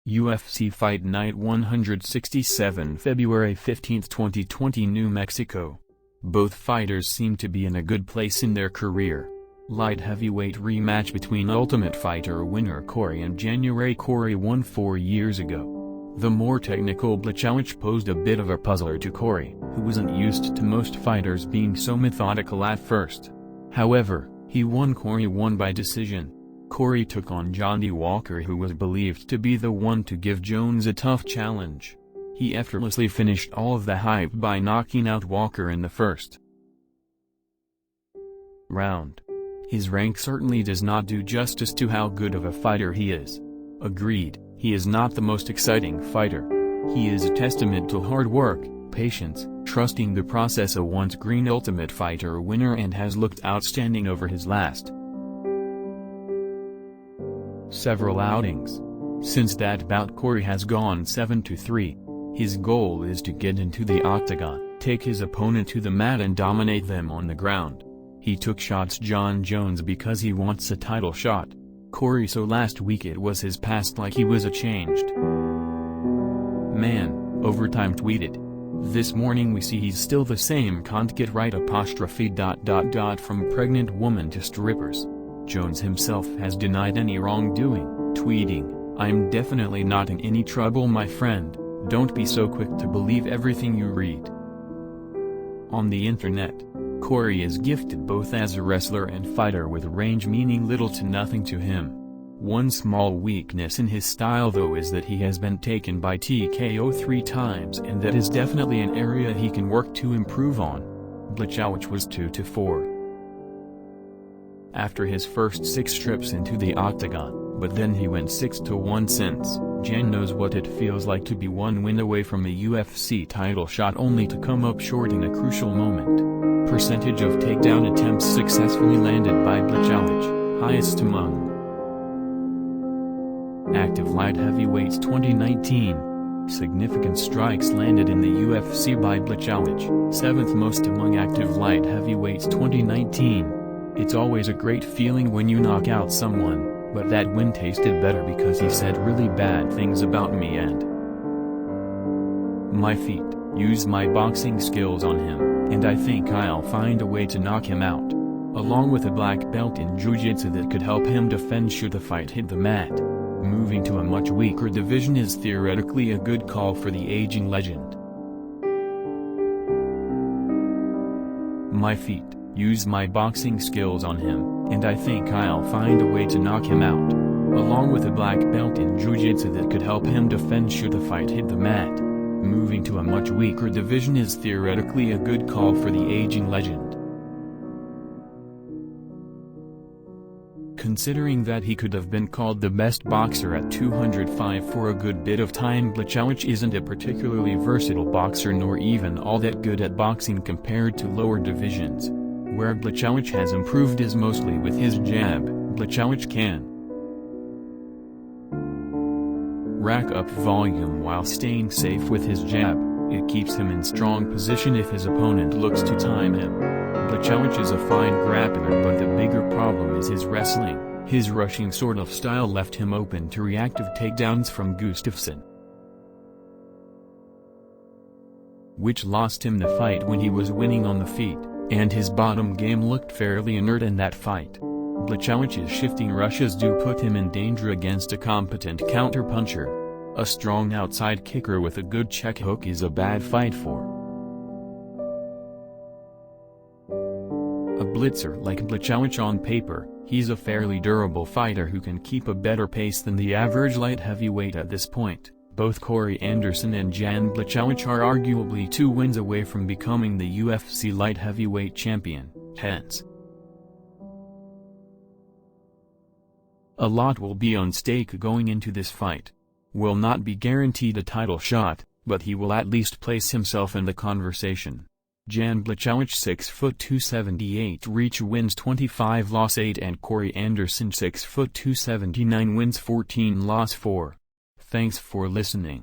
UFC Fight Night 167 February 15, 2020 New Mexico. Both fighters seem to be in a good place in their career. Light heavyweight rematch between Ultimate Fighter winner Corey and January. Corey won 4 years ago. The more technical Błachowicz posed a bit of a puzzler to Corey, who wasn't used to most fighters being so methodical at first. However, he won. Corey won by decision. Corey took on Johnny Walker, who was believed to be the one to give Jones a tough challenge. He effortlessly finished all of the hype by knocking out Walker in the first round. His rank certainly does not do justice to how good of a fighter he is. Agreed, he is not the most exciting fighter. He is a testament to hard work, patience, trusting the process. A once-green Ultimate Fighter winner and has looked outstanding over his last several outings. Since that bout, Corey has gone 7-3. His goal is to get into the octagon, take his opponent to the mat and dominate them on the ground. He took shots John Jones because he wants a title shot. Corey, so last week it was his past like he was a changed man, Overtime tweeted. This morning we see he's still the same, can't get right apostrophe ... from pregnant woman to strippers. Jones himself has denied any wrongdoing, tweeting, "I'm definitely not in any trouble, my friend, don't be so quick to believe everything you read on the internet." Corey is gifted both as a wrestler and fighter with range meaning little to nothing to him. One small weakness in his style though is that he has been taken by TKO 3 times, and that is definitely an area he can work to improve on. Błachowicz was 2-4 after his first 6 trips into the octagon, but then he went 6-1 since. Jan knows what it feels like to be one win away from a UFC title shot only to come up short in a crucial moment. Percentage of takedown attempts successfully landed by Błachowicz, highest among active light heavyweights 2019. Significant strikes landed in the UFC by Błachowicz, 7th most among active light heavyweights 2019. It's always a great feeling when you knock out someone, but that win tasted better because he said really bad things about me and my feet. Use my boxing skills on him, and I think I'll find a way to knock him out. Along with a black belt in jiu-jitsu that could help him defend should the fight hit the mat. Moving to a much weaker division is theoretically a good call for the aging legend. My feet. Use my boxing skills on him, and I think I'll find a way to knock him out. Along with a black belt in jiu-jitsu that could help him defend should the fight hit the mat. Moving to a much weaker division is theoretically a good call for the aging legend. Considering that he could have been called the best boxer at 205 for a good bit of time, Błachowicz isn't a particularly versatile boxer nor even all that good at boxing compared to lower divisions. Where Błachowicz has improved is mostly with his jab. Błachowicz can rack up volume while staying safe with his jab. It keeps him in strong position if his opponent looks to time him. Błachowicz is a fine grappler, but the bigger problem is his wrestling. His rushing sort of style left him open to reactive takedowns from Gustafsson, which lost him the fight when he was winning on the feet, and his bottom game looked fairly inert in that fight. Błachowicz's shifting rushes do put him in danger against a competent counterpuncher. A strong outside kicker with a good check hook is a bad fight for a blitzer like Błachowicz. On paper, he's a fairly durable fighter who can keep a better pace than the average light heavyweight at this point. Both Corey Anderson and Jan Błachowicz are arguably 2 wins away from becoming the UFC light heavyweight champion, hence a lot will be on stake going into this fight. Will not be guaranteed a title shot, but he will at least place himself in the conversation. Jan Błachowicz 6'2", 278 reach wins 25 loss 8 and Corey Anderson 6'2", 279 wins 14 loss 4. Thanks for listening.